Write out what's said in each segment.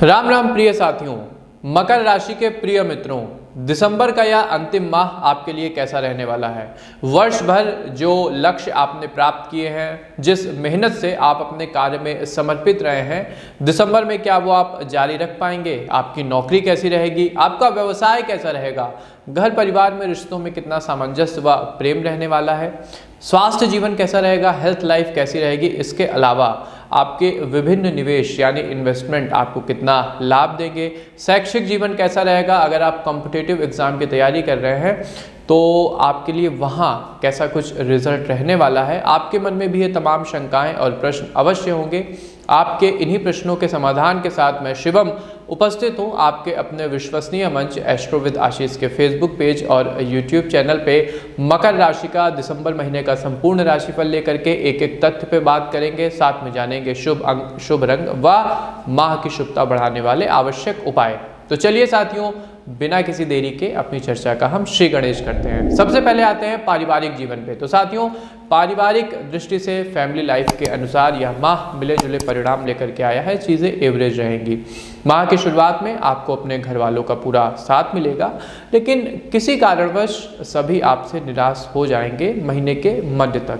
राम राम प्रिय साथियों, मकर राशि के प्रिय मित्रों, दिसंबर का यह अंतिम माह आपके लिए कैसा रहने वाला है। वर्ष भर जो लक्ष्य आपने प्राप्त किए हैं, जिस मेहनत से आप अपने कार्य में समर्पित रहे हैं, दिसंबर में क्या वो आप जारी रख पाएंगे? आपकी नौकरी कैसी रहेगी? आपका व्यवसाय कैसा रहेगा? घर परिवार में रिश्तों में कितना सामंजस्य व प्रेम रहने वाला है? स्वास्थ्य जीवन कैसा रहेगा? हेल्थ लाइफ कैसी रहेगी? इसके अलावा आपके विभिन्न निवेश यानी इन्वेस्टमेंट आपको कितना लाभ देंगे? शैक्षिक जीवन कैसा रहेगा? अगर आप कॉम्पिटिटिव एग्जाम की तैयारी कर रहे हैं तो आपके लिए वहाँ कैसा कुछ रिजल्ट रहने वाला है? आपके मन में भी ये तमाम शंकाएं और प्रश्न अवश्य होंगे। आपके इन्हीं प्रश्नों के समाधान के साथ मैं शिवम उपस्थित हूँ आपके अपने विश्वसनीय मंच एस्ट्रो विद आशीष के फेसबुक पेज और यूट्यूब चैनल पे। मकर राशि का दिसंबर महीने का संपूर्ण राशिफल लेकर के एक एक तथ्य पे बात करेंगे, साथ में जानेंगे शुभ अंक, शुभ रंग व माह की शुभता बढ़ाने वाले आवश्यक उपाय। तो चलिए साथियों, बिना किसी देरी के अपनी चर्चा का हम श्री गणेश करते हैं। सबसे पहले आते हैं पारिवारिक जीवन पे। तो साथियों, पारिवारिक दृष्टि से फैमिली लाइफ के अनुसार यह माह मिले जुले परिणाम लेकर के आया है। चीज़ें एवरेज रहेंगी। माह की शुरुआत में आपको अपने घर वालों का पूरा साथ मिलेगा, लेकिन किसी कारणवश सभी आपसे निराश हो जाएंगे महीने के मध्य तक।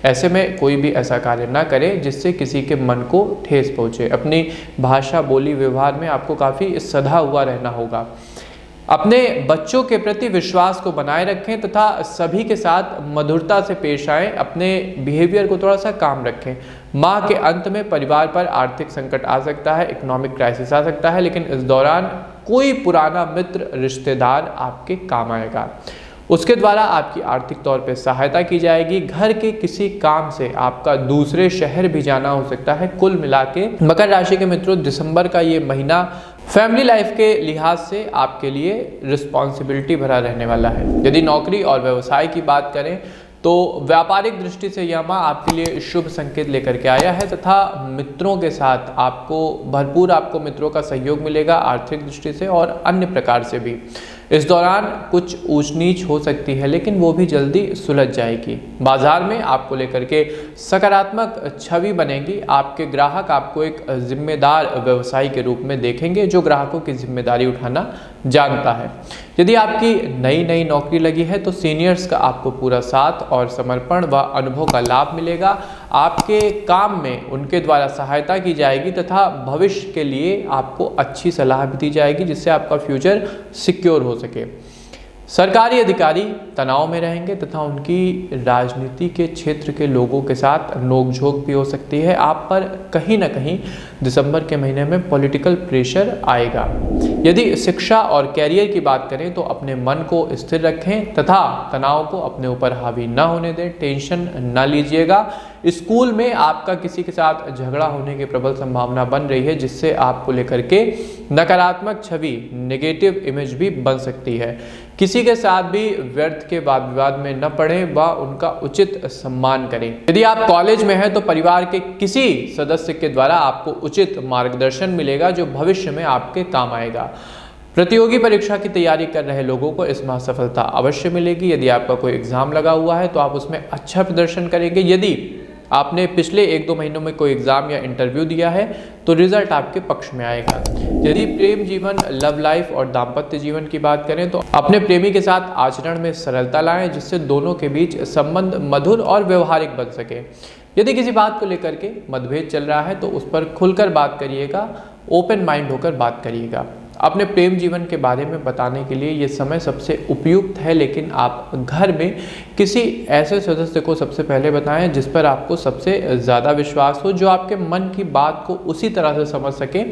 ऐसे में कोई भी ऐसा कार्य ना करें जिससे किसी के मन को ठेस पहुँचे। अपनी भाषा, बोली, व्यवहार में आपको काफ़ी सधा हुआ रहना होगा। अपने बच्चों के प्रति विश्वास को बनाए रखें तथा सभी के साथ मधुरता से पेश आएं। अपने बिहेवियर को थोड़ा सा काम रखें। माह के अंत में परिवार पर आर्थिक संकट आ सकता है, इकोनॉमिक क्राइसिस आ सकता है, लेकिन इस दौरान कोई पुराना मित्र, रिश्तेदार आपके काम आएगा। उसके द्वारा आपकी आर्थिक तौर पे सहायता की जाएगी। घर के किसी काम से आपका दूसरे शहर भी जाना हो सकता है। कुल मिला के मकर राशि के मित्रों, दिसंबर का ये महीना फैमिली लाइफ के लिहाज से आपके लिए रिस्पॉन्सिबिलिटी भरा रहने वाला है। यदि नौकरी और व्यवसाय की बात करें तो व्यापारिक दृष्टि से यह माह आपके लिए शुभ संकेत लेकर के आया है तथा मित्रों के साथ आपको मित्रों का सहयोग मिलेगा, आर्थिक दृष्टि से और अन्य प्रकार से भी। इस दौरान कुछ ऊंच नीच हो सकती है, लेकिन वो भी जल्दी सुलझ जाएगी। बाजार में आपको लेकर के सकारात्मक छवि बनेगी। आपके ग्राहक आपको एक जिम्मेदार व्यवसायी के रूप में देखेंगे जो ग्राहकों की जिम्मेदारी उठाना जानता है। यदि आपकी नई नौकरी लगी है तो सीनियर्स का आपको पूरा साथ और समर्पण व अनुभव का लाभ मिलेगा। आपके काम में उनके द्वारा सहायता की जाएगी तथा भविष्य के लिए आपको अच्छी सलाह भी दी जाएगी जिससे आपका फ्यूचर सिक्योर हो सके। सरकारी अधिकारी तनाव में रहेंगे तथा उनकी राजनीति के क्षेत्र के लोगों के साथ नोकझोंक भी हो सकती है। आप पर कहीं ना कहीं दिसंबर के महीने में पॉलिटिकल प्रेशर आएगा। यदि शिक्षा और कैरियर की बात करें तो अपने मन को स्थिर रखें तथा तनाव को अपने ऊपर हावी न होने दें। टेंशन न लीजिएगा। स्कूल में आपका किसी के साथ झगड़ा होने की प्रबल संभावना बन रही है जिससे आपको लेकर के नकारात्मक छवि, नेगेटिव इमेज भी बन सकती है। किसी के साथ भी व्यर्थ के वाद विवाद में न पड़ें व उनका उचित सम्मान करें। यदि आप कॉलेज में हैं तो परिवार के किसी सदस्य के द्वारा आपको उचित मार्गदर्शन मिलेगा जो भविष्य में आपके काम आएगा। प्रतियोगी परीक्षा की तैयारी कर रहे लोगों को इस माह सफलता अवश्य मिलेगी। यदि आपका कोई एग्जाम लगा हुआ है तो आप उसमें अच्छा प्रदर्शन करेंगे। यदि आपने पिछले 1-2 महीनों में कोई एग्जाम या इंटरव्यू दिया है तो रिजल्ट आपके पक्ष में आएगा। यदि प्रेम जीवन, लव लाइफ और दाम्पत्य जीवन की बात करें तो अपने प्रेमी के साथ आचरण में सरलता लाएं जिससे दोनों के बीच संबंध मधुर और व्यवहारिक बन सके। यदि किसी बात को लेकर के मतभेद चल रहा है तो उस पर खुलकर बात करिएगा, ओपन माइंड होकर बात करिएगा। अपने प्रेम जीवन के बारे में बताने के लिए ये समय सबसे उपयुक्त है, लेकिन आप घर में किसी ऐसे सदस्य को सबसे पहले बताएं जिस पर आपको सबसे ज़्यादा विश्वास हो, जो आपके मन की बात को उसी तरह से समझ सके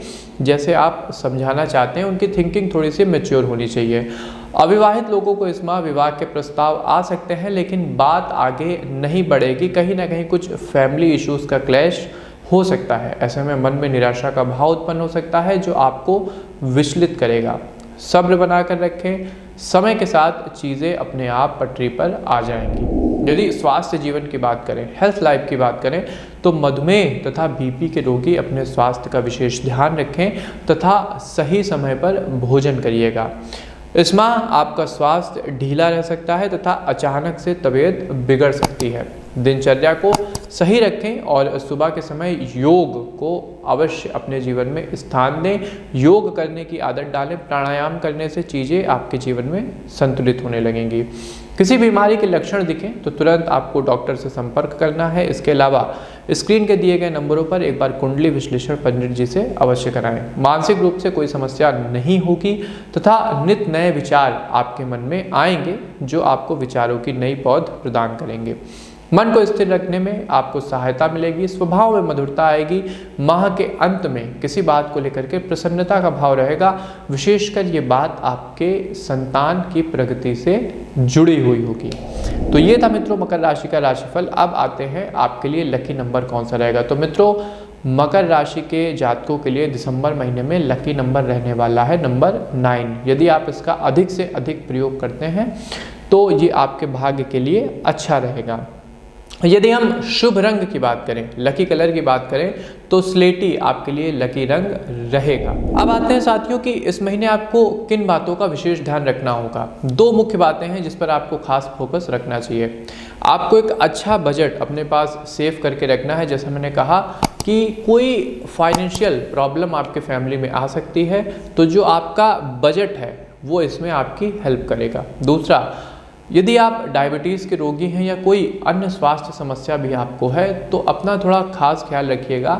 जैसे आप समझाना चाहते हैं। उनकी थिंकिंग थोड़ी सी मैच्योर होनी चाहिए। अविवाहित लोगों को इस माह विवाह के प्रस्ताव आ सकते हैं, लेकिन बात आगे नहीं बढ़ेगी। कहीं ना कहीं कुछ फैमिली इश्यूज़ का क्लैश हो सकता है। ऐसे में मन में निराशा का भाव उत्पन्न हो सकता है जो आपको विचलित करेगा। सब्र बनाकर रखें, समय के साथ चीज़ें अपने आप पटरी पर आ जाएंगी। यदि स्वास्थ्य जीवन की बात करें, हेल्थ लाइफ की बात करें तो मधुमेह तथा बीपी के रोगी अपने स्वास्थ्य का विशेष ध्यान रखें तथा सही समय पर भोजन करिएगा। इस माह आपका स्वास्थ्य ढीला रह सकता है तथा अचानक से तबीयत बिगड़ सकती है। दिनचर्या को सही रखें और सुबह के समय योग को अवश्य अपने जीवन में स्थान दें। योग करने की आदत डालें। प्राणायाम करने से चीज़ें आपके जीवन में संतुलित होने लगेंगी। किसी बीमारी के लक्षण दिखें तो तुरंत आपको डॉक्टर से संपर्क करना है। इसके अलावा स्क्रीन के दिए गए नंबरों पर एक बार कुंडली विश्लेषण पंडित जी से अवश्य कराएं। मानसिक रूप से कोई समस्या नहीं होगी तथा नित नए विचार आपके मन में आएंगे जो आपको विचारों की नई पौध प्रदान करेंगे। मन को स्थिर रखने में आपको सहायता मिलेगी। स्वभाव में मधुरता आएगी। माह के अंत में किसी बात को लेकर के प्रसन्नता का भाव रहेगा। विशेषकर ये बात आपके संतान की प्रगति से जुड़ी हुई होगी। तो ये था मित्रों मकर राशि का राशिफल। अब आते हैं आपके लिए लकी नंबर कौन सा रहेगा। तो मित्रों मकर राशि के जातकों के लिए दिसंबर महीने में लकी नंबर रहने वाला है नंबर 9। यदि आप इसका अधिक से अधिक प्रयोग करते हैं तो ये आपके भाग्य के लिए अच्छा रहेगा। यदि हम शुभ रंग की बात करें, लकी कलर की बात करें, तो स्लेटी आपके लिए लकी रंग रहेगा। अब आते हैं साथियों कि इस महीने आपको किन बातों का विशेष ध्यान रखना होगा। दो मुख्य बातें हैं जिस पर आपको खास फोकस रखना चाहिए। आपको एक अच्छा बजट अपने पास सेव करके रखना है। जैसा मैंने कहा कि कोई फाइनेंशियल प्रॉब्लम आपके फैमिली में आ सकती है, तो जो आपका बजट है वो इसमें आपकी हेल्प करेगा। दूसरा, यदि आप डायबिटीज़ के रोगी हैं या कोई अन्य स्वास्थ्य समस्या भी आपको है तो अपना थोड़ा खास ख्याल रखिएगा।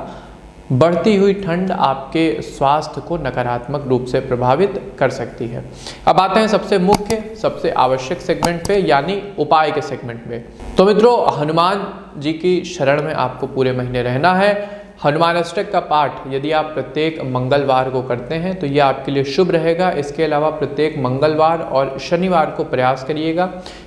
बढ़ती हुई ठंड आपके स्वास्थ्य को नकारात्मक रूप से प्रभावित कर सकती है। अब आते हैं सबसे मुख्य, सबसे आवश्यक सेगमेंट पे, यानी उपाय के सेगमेंट में। तो मित्रों हनुमान जी की शरण में आपको पूरे महीने रहना है। हनुमान अष्टक का पाठ यदि आप प्रत्येक मंगलवार को करते हैं तो ये आपके लिए शुभ रहेगा। इसके अलावा प्रत्येक मंगलवार और शनिवार को प्रयास करिएगा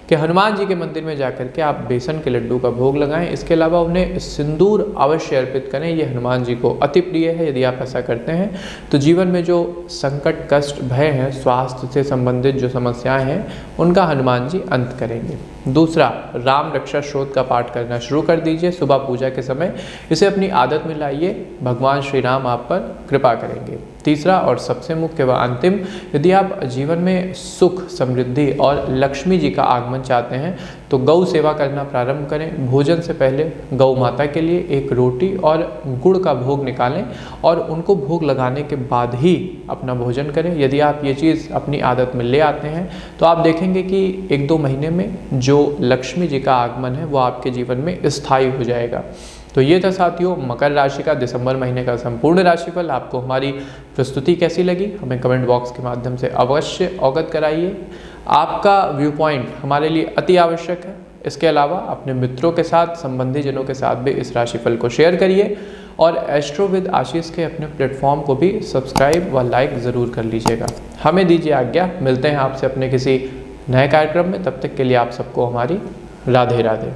कि हनुमान जी के मंदिर में जाकर के आप बेसन के लड्डू का भोग लगाएं। इसके अलावा उन्हें सिंदूर अवश्य अर्पित करें। ये हनुमान जी को अति प्रिय है। यदि आप ऐसा करते हैं तो जीवन में जो संकट, कष्ट, भय हैं, स्वास्थ्य से संबंधित जो समस्याएं हैं, उनका हनुमान जी अंत करेंगे। दूसरा, राम रक्षा स्तोत्र का पाठ करना शुरू कर दीजिए सुबह पूजा के समय। इसे अपनी आदत में लाइए, भगवान श्री राम आप पर कृपा करेंगे। तीसरा और सबसे मुख्य व अंतिम, यदि आप जीवन में सुख, समृद्धि और लक्ष्मी जी का आगमन चाहते हैं तो गौ सेवा करना प्रारंभ करें। भोजन से पहले गौ माता के लिए एक रोटी और गुड़ का भोग निकालें और उनको भोग लगाने के बाद ही अपना भोजन करें। यदि आप ये चीज़ अपनी आदत में ले आते हैं तो आप देखेंगे कि 1-2 महीने में जो लक्ष्मी जी का आगमन है वो आपके जीवन में स्थायी हो जाएगा। तो ये था साथियों मकर राशि का दिसंबर महीने का संपूर्ण राशिफल। आपको हमारी प्रस्तुति कैसी लगी हमें कमेंट बॉक्स के माध्यम से अवश्य अवगत कराइए। आपका व्यू पॉइंट हमारे लिए अति आवश्यक है। इसके अलावा अपने मित्रों के साथ, संबंधी जनों के साथ भी इस राशिफल को शेयर करिए और एस्ट्रो विद आशीष के अपने प्लेटफॉर्म को भी सब्सक्राइब व लाइक ज़रूर कर लीजिएगा। हमें दीजिए आज्ञा, मिलते हैं आपसे अपने किसी नए कार्यक्रम में। तब तक के लिए आप सबको हमारी राधे राधे।